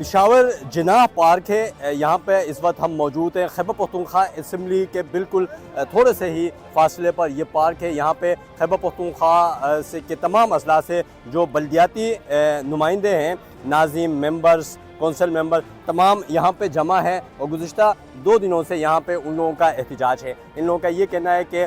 پشاور جناح park ہے، یہاں پہ اس وقت ہم موجود ہیں خیبر پختونخوا اسمبلی کے بالکل تھوڑے سے ہی فاصلے پر یہ پارک ہے۔ یہاں پہ خیبر پختونخوا کے تمام اضلاع سے جو بلدیاتی نمائندے ہیں، ناظم، ممبرز، کونسل ممبر، تمام یہاں پہ جمع ہے اور گزشتہ 2 دنوں سے یہاں پہ ان لوگوں کا احتجاج ہے۔ ان لوگوں کا یہ کہنا ہے کہ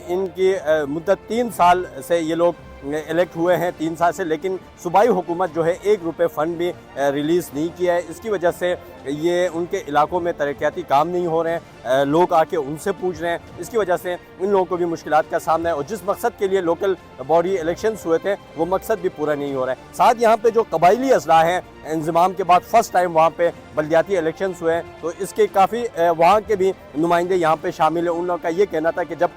ان کی مدت 3 سال سے یہ لوگ الیکٹ ہوئے ہیں، 3 سال سے، لیکن صوبائی حکومت جو ہے 1 روپے فنڈ بھی ریلیز نہیں کیا ہے۔ اس کی وجہ سے یہ ان کے علاقوں میں ترقیاتی کام نہیں ہو رہے ہیں، لوگ آ کے ان سے پوچھ رہے ہیں۔ اس کی وجہ سے ان لوگوں کو بھی مشکلات کا سامنا ہے اور جس مقصد کے لیے لوکل باڈی الیکشنز ہوئے تھے وہ مقصد بھی پورا نہیں ہو رہا ہے۔ ساتھ یہاں پہ جو قبائلی اضلاع ہیں، انضمام کے بعد فرسٹ ٹائم وہاں پہ بلدیاتی الیکشنز ہوئے ہیں، تو اس کے کافی وہاں کے بھی نمائندے یہاں پہ شامل ہیں۔ ان لوگوں کا یہ کہنا تھا کہ جب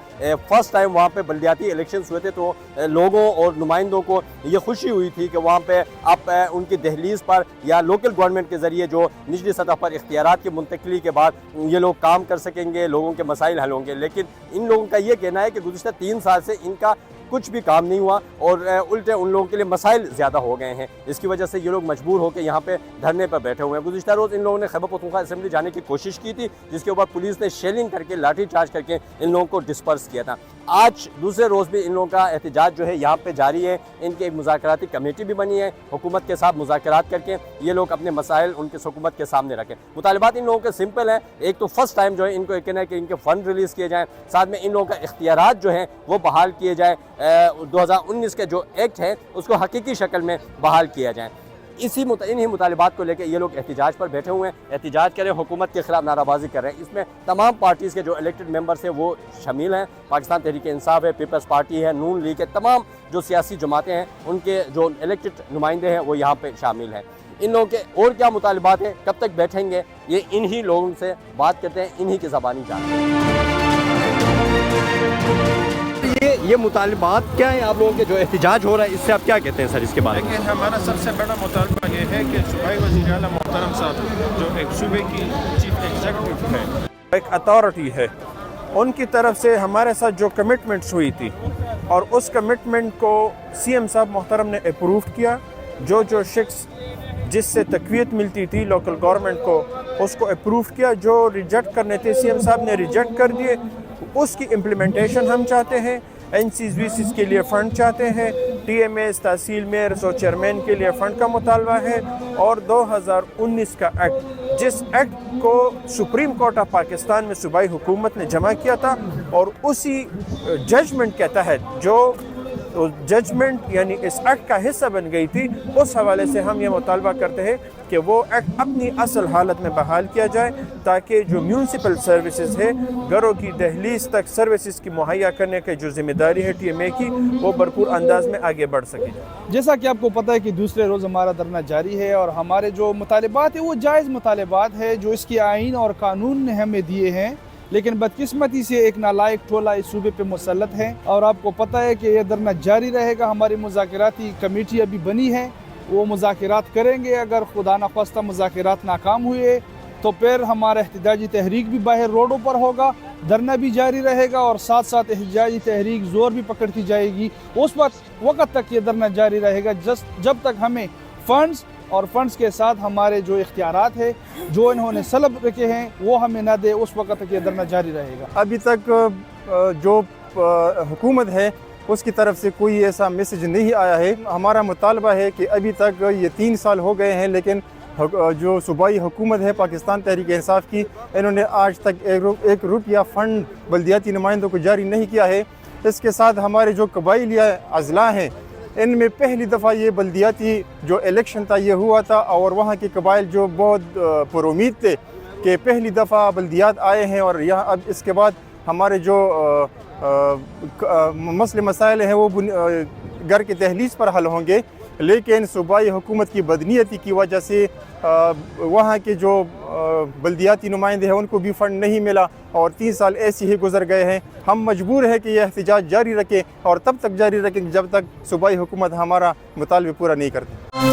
فرسٹ ٹائم وہاں پہ بلدیاتی الیکشنز ہوئے تھے تو لوگوں اور نمائندوں کو یہ خوشی ہوئی تھی کہ وہاں پہ اب ان کی دہلیز پر یا لوکل گورنمنٹ کے ذریعے جو نچلی سطح پر اختیارات کی منتقلی کے بعد یہ لوگ کام کر سکیں گے، لوگوں کے مسائل حل ہوں گے۔ لیکن ان لوگوں کا یہ کہنا ہے کہ گزشتہ 3 سال سے ان کا کچھ بھی کام نہیں ہوا اور الٹے ان لوگوں کے لیے مسائل زیادہ ہو گئے ہیں۔ اس کی وجہ سے یہ لوگ مجبور ہو کے یہاں پہ دھرنے پر بیٹھے ہوئے ہیں۔ گزشتہ روز ان لوگوں نے خیبر پختونخوا اسمبلی جانے کی کوشش کی تھی، جس کے اوپر پولیس نے شیلنگ کر کے، لاٹھی چارج کر کے ان لوگوں کو ڈسپرس کیا تھا۔ آج دوسرے روز بھی ان لوگوں کا احتجاج جو ہے یہاں پہ جاری ہے۔ ان کی ایک مذاکراتی کمیٹی بھی بنی ہے، حکومت کے ساتھ مذاکرات کر کے یہ لوگ اپنے مسائل ان کے حکومت کے سامنے رکھیں۔ مطالبات ان لوگوں کے سمپل ہیں۔ ایک تو فرسٹ ٹائم جو ہے ان کو یہ کہنا ہے کہ ان کے فنڈ ریلیز کیے جائیں، ساتھ میں ان لوگوں کا اختیارات جو ہیں وہ بحال کیے جائیں، 2019 کے جو ایکٹ ہے اس کو حقیقی شکل میں بحال کیا جائیں۔ انہی مطالبات کو لے کے یہ لوگ احتجاج پر بیٹھے ہوئے ہیں، احتجاج کریں، حکومت کے خلاف نعرہ بازی کر رہے ہیں۔ اس میں تمام پارٹیز کے جو الیکٹڈ ممبرز ہیں وہ شامل ہیں، پاکستان تحریک انصاف ہے، پیپلز پارٹی ہے، نون لیگ ہے، تمام جو سیاسی جماعتیں ہیں ان کے جو الیکٹڈ نمائندے ہیں وہ یہاں پہ شامل ہیں۔ ان لوگوں کے اور کیا مطالبات ہیں، کب تک بیٹھیں گے، یہ انہی لوگوں سے بات کرتے ہیں، انہی کی زبانی جانتے ہیں۔ یہ مطالبات کیا ہیں آپ لوگوں کے جو احتجاج ہو رہا ہے، اس سے آپ کیا کہتے ہیں سر اس کے بارے میں؟ لیکن ہمارا سب سے بڑا مطالبہ یہ ہے کہ صوبائی وزیر اعلیٰ محترم صاحب جو ایک صوبے کی چیف ایگزیکٹو ہے، ایک اتھارٹی ہے، ان کی طرف سے ہمارے ساتھ جو کمٹمنٹس ہوئی تھی اور اس کمٹمنٹ کو سی ایم صاحب محترم نے اپروو کیا۔ جو شخص جس سے تقویت ملتی تھی لوکل گورنمنٹ کو اس کو اپروو کیا، جو ریجیکٹ کرنے تھے سی ایم صاحب نے ریجیکٹ کر دیے۔ اس کی امپلیمنٹیشن ہم چاہتے ہیں، این سیز وی سیز کے لیے فنڈ چاہتے ہیں، ٹی ایم ایز، تحصیل میئرز اور چیئرمین کے لیے فنڈ کا مطالبہ ہے، اور 2019 کا ایکٹ، جس ایکٹ کو سپریم کورٹ آف پاکستان میں صوبائی حکومت نے جمع کیا تھا، اور اسی ججمنٹ کے تحت جو ججمنٹ یعنی اس ایکٹ کا حصہ بن گئی تھی، اس حوالے سے ہم یہ مطالبہ کرتے ہیں کہ وہ ایکٹ اپنی اصل حالت میں بحال کیا جائے، تاکہ جو میونسپل سروسز ہے، گھروں کی دہلیز تک سروسز کی مہیا کرنے کی جو ذمہ داری ہے ٹی ایم اے کی، وہ بھرپور انداز میں آگے بڑھ سکے۔ جیسا کہ آپ کو پتہ ہے کہ دوسرے روز ہمارا دھرنا جاری ہے، اور ہمارے جو مطالبات ہیں وہ جائز مطالبات ہیں جو اس کی آئین اور قانون نے ہمیں دیے ہیں، لیکن بدقسمتی سے ایک نالائق ٹولہ اس صوبے پہ مسلط ہے، اور آپ کو پتہ ہے کہ یہ دھرنا جاری رہے گا۔ ہماری مذاکراتی کمیٹی ابھی بنی ہے، وہ مذاکرات کریں گے۔ اگر خدا نخواستہ مذاکرات ناکام ہوئے تو پھر ہمارا احتجاجی تحریک بھی باہر روڈوں پر ہوگا، دھرنا بھی جاری رہے گا، اور ساتھ ساتھ احتجاجی تحریک زور بھی پکڑتی جائے گی۔ اس وقت تک یہ دھرنا جاری رہے گا جب تک ہمیں فنڈز اور فنڈز کے ساتھ ہمارے جو اختیارات ہیں جو انہوں نے سلب رکھے ہیں وہ ہمیں نہ دے، اس وقت تک یہ دھرنا جاری رہے گا۔ ابھی تک جو حکومت ہے اس کی طرف سے کوئی ایسا میسج نہیں آیا ہے۔ ہمارا مطالبہ ہے کہ ابھی تک یہ 3 سال ہو گئے ہیں، لیکن جو صوبائی حکومت ہے پاکستان تحریک انصاف کی، انہوں نے آج تک 1 روپیہ فنڈ بلدیاتی نمائندوں کو جاری نہیں کیا ہے۔ اس کے ساتھ ہمارے جو قبائلی اضلاع ہیں، ان میں پہلی دفعہ یہ بلدیاتی جو الیکشن تھا یہ ہوا تھا، اور وہاں کے قبائل جو بہت پر امید تھے کہ پہلی دفعہ بلدیات آئے ہیں، اور یہاں اب اس کے بعد ہمارے جو مسئلے مسائل ہیں وہ گھر کے دہلیز پر حل ہوں گے، لیکن صوبائی حکومت کی بدنیتی کی وجہ سے وہاں کے جو بلدیاتی نمائندے ہیں ان کو بھی فنڈ نہیں ملا، اور 3 سال ایسے ہی گزر گئے ہیں۔ ہم مجبور ہیں کہ یہ احتجاج جاری رکھیں، اور تب تک جاری رکھیں جب تک صوبائی حکومت ہمارا مطالبہ پورا نہیں کرتی۔